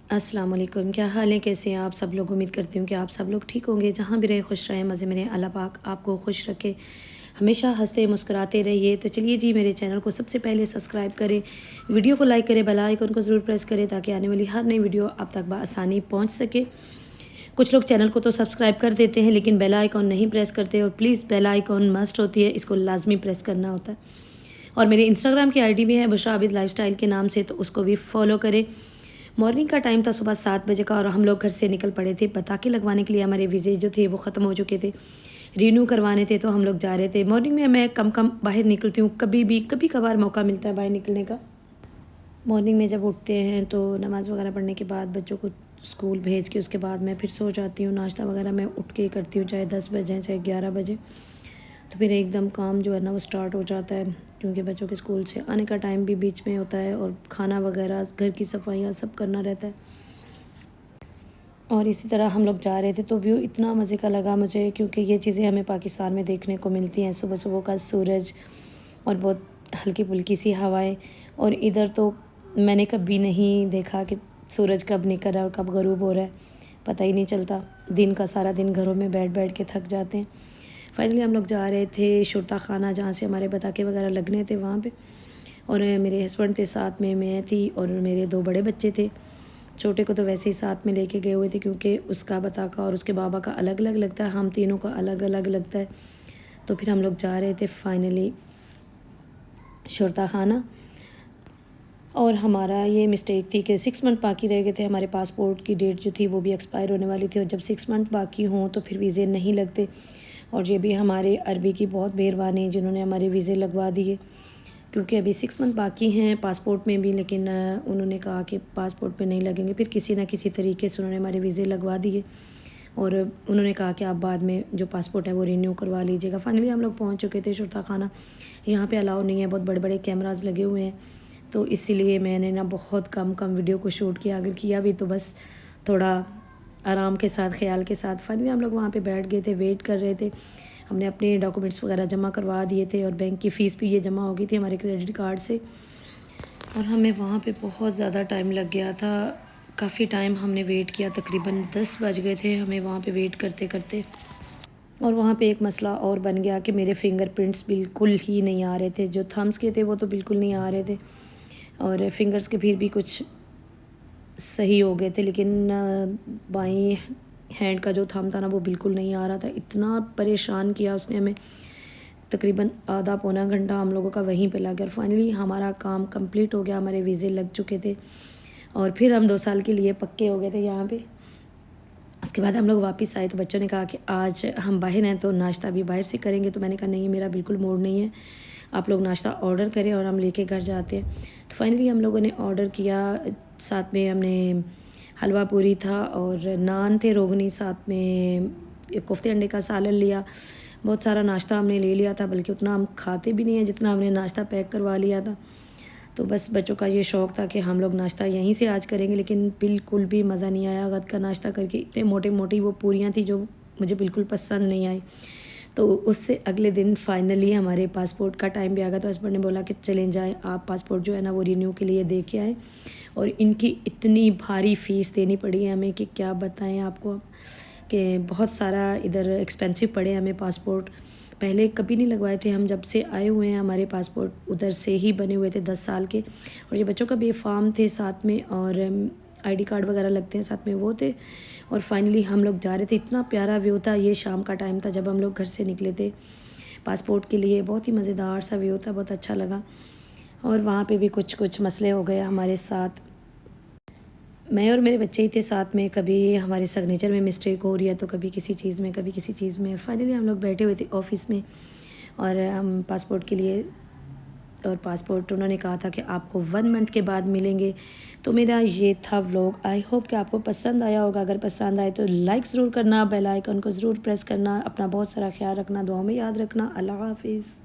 अस्सलाम वालेकुम। क्या हाल है, कैसे हैं आप सब लोग? उम्मीद करती हूँ कि आप सब लोग ठीक होंगे। जहाँ भी रहें खुश रहें, मज़े में रहें। अल्लाह पाक आपको खुश रखे, हमेशा हंसते मुस्कुराते रहिए। तो चलिए जी, मेरे चैनल को सबसे पहले सब्सक्राइब करें, वीडियो को लाइक करें, बेल आइकन को ज़रूर प्रेस करें ताकि आने वाली हर नई वीडियो आप तक बआसानी पहुँच सके। कुछ लोग चैनल को तो सब्सक्राइब कर देते हैं लेकिन बेल आइकॉन नहीं प्रेस करते, और प्लीज़ बेल आइकॉन मस्ट होती है, इसको लाजमी प्रेस करना होता है। और मेरे इंस्टाग्राम की आईडी भी है बुशरा आबिद लाइफस्टाइल के नाम से, तो उसको भी फॉलो करें। मॉर्निंग का टाइम था सुबह 7 बजे का, और हम लोग घर से निकल पड़े थे पटाखे लगवाने के लिए। हमारे वीज़े जो थे वो ख़त्म हो चुके थे, रीन्यू करवाने थे, तो हम लोग जा रहे थे। मॉर्निंग में मैं कम कम बाहर निकलती हूँ, कभी कभार मौका मिलता है बाहर निकलने का। मॉर्निंग में जब उठते हैं तो नमाज़ वगैरह पढ़ने के बाद बच्चों को स्कूल भेज के उसके बाद मैं फिर सो जाती हूँ। नाश्ता वगैरह मैं उठ के करती हूँ, चाहे 10 बजे चाहे 11 बजे। तो फिर एकदम काम जो है ना वो स्टार्ट हो जाता है, क्योंकि बच्चों के स्कूल से आने का टाइम भी बीच में होता है, और खाना वगैरह, घर की सफाइयाँ सब करना रहता है। और इसी तरह हम लोग जा रहे थे तो व्यू इतना मज़े का लगा मुझे, क्योंकि ये चीज़ें हमें पाकिस्तान में देखने को मिलती हैं। सुबह सुबह का सूरज और बहुत हल्की फुल्की सी हवाएं। और इधर तो मैंने कभी नहीं देखा कि सूरज कब निकल रहा है और कब गरूब हो रहा है, पता ही नहीं चलता। दिन का सारा दिन घरों में बैठ बैठ के थक जाते हैं। फाइनली हम लोग जा रहे थे शुरता खाना, जहाँ से हमारे पटाखे वगैरह लगने थे वहाँ पे। और मेरे हस्बैंड थे साथ में, मैं थी और मेरे 2 बड़े बच्चे थे। छोटे को तो वैसे ही साथ में लेके गए हुए थे, क्योंकि उसका पटाखा और उसके बाबा का अलग अलग लगता है, हम तीनों का अलग अलग लगता है। तो फिर हम लोग जा रहे थे फाइनली शुरता खाना। और हमारा ये मिस्टेक थी कि 6 मंथ बाकी रह गए थे। हमारे पासपोर्ट की डेट जो थी वो भी एक्सपायर होने वाली थी, और जब 6 मंथ बाकी हों तो फिर वीज़े नहीं लगते। और ये भी हमारे अरबी की बहुत मेहरबानी जिन्होंने हमारे वीज़े लगवा दिए, क्योंकि अभी 6 मंथ बाकी हैं पासपोर्ट में भी। लेकिन उन्होंने कहा कि पासपोर्ट पे नहीं लगेंगे, फिर किसी ना किसी तरीके से उन्होंने हमारे वीज़े लगवा दिए। और उन्होंने कहा कि आप बाद में जो पासपोर्ट है वो रिन्यू करवा लीजिएगा। फाइनली हम लोग पहुंच चुके थे शुरता खाना। यहाँ पे अलाउ नहीं है, बहुत बड़े बड़े कैमरास लगे हुए हैं, तो इसीलिए मैंने ना बहुत कम कम वीडियो को शूट किया। अगर किया भी तो बस थोड़ा आराम के साथ, ख्याल के साथ। फाइनली हम लोग वहाँ पे बैठ गए थे, वेट कर रहे थे। हमने अपने डॉक्यूमेंट्स वगैरह जमा करवा दिए थे, और बैंक की फ़ीस भी ये जमा हो गई थी हमारे क्रेडिट कार्ड से। और हमें वहाँ पे बहुत ज़्यादा टाइम लग गया था, काफ़ी टाइम हमने वेट किया, तकरीबन 10 बज गए थे हमें वहाँ पे वेट करते करते। और वहाँ पे एक मसला और बन गया कि मेरे फिंगरप्रिंट्स बिल्कुल ही नहीं आ रहे थे। जो थम्स के थे वो तो बिल्कुल नहीं आ रहे थे, और फिंगर्स के फिर भी कुछ सही हो गए थे, लेकिन बाईं हैंड का जो थंब था ना वो बिल्कुल नहीं आ रहा था। इतना परेशान किया उसने हमें, तकरीबन आधा पौना घंटा हम लोगों का वहीं पे लग गया। फाइनली हमारा काम कंप्लीट हो गया, हमारे वीज़े लग चुके थे, और फिर हम 2 साल के लिए पक्के हो गए थे यहाँ पे। उसके बाद हम लोग वापस आए तो बच्चों ने कहा कि आज हम बाहर हैं तो नाश्ता भी बाहर से करेंगे। तो मैंने कहा नहीं, मेरा बिल्कुल मूड नहीं है, आप लोग नाश्ता ऑर्डर करें और हम लेके घर जाते हैं। तो फाइनली हम लोगों ने ऑर्डर किया। साथ में हमने हलवा पूरी था और नान थे रोगनी, साथ में कोफ्ते अंडे का सालन लिया। बहुत सारा नाश्ता हमने ले लिया था, बल्कि उतना हम खाते भी नहीं हैं जितना हमने नाश्ता पैक करवा लिया था। तो बस बच्चों का ये शौक़ था कि हम लोग नाश्ता यहीं से आज करेंगे, लेकिन बिल्कुल भी मज़ा नहीं आया गद का नाश्ता करके। इतने मोटे मोटी वो पूरियाँ थी जो मुझे बिल्कुल पसंद नहीं आई। तो उससे अगले दिन फाइनली हमारे पासपोर्ट का टाइम भी आ गया, तो हस्बैंड ने बोला कि चलें जाएँ, आप पासपोर्ट जो है ना वो रिन्यू के लिए दे के आएँ। और इनकी इतनी भारी फ़ीस देनी पड़ी है हमें कि क्या बताएं आपको, कि बहुत सारा इधर एक्सपेंसिव पड़े हमें पासपोर्ट। पहले कभी नहीं लगवाए थे हम, जब से आए हुए हैं हमारे पासपोर्ट उधर से ही बने हुए थे 10 साल के। और ये बच्चों का भी फॉर्म थे साथ में, और आईडी कार्ड वगैरह लगते हैं साथ में, वो थे। और फाइनली हम लोग जा रहे थे। इतना प्यारा व्यू था, ये शाम का टाइम था जब हम लोग घर से निकले थे पासपोर्ट के लिए। बहुत ही मज़ेदार सा व्यू था, बहुत अच्छा लगा। और वहाँ पे भी कुछ कुछ मसले हो गए हमारे साथ। मैं और मेरे बच्चे ही थे साथ में, कभी हमारे सिग्नेचर में मिस्टेक हो रही है तो कभी किसी चीज़ में, कभी किसी चीज़ में। फाइनली हम लोग बैठे हुए थे ऑफिस में, और हम पासपोर्ट के लिए, और पासपोर्ट उन्होंने कहा था कि आपको 1 मंथ के बाद मिलेंगे। तो मेरा ये था व्लॉग। आई होप कि आपको पसंद आया होगा। अगर पसंद आए तो लाइक ज़रूर करना, बेल आइकन को ज़रूर प्रेस करना। अपना बहुत सारा ख्याल रखना, दुआ में याद रखना। अल्लाह हाफिज़।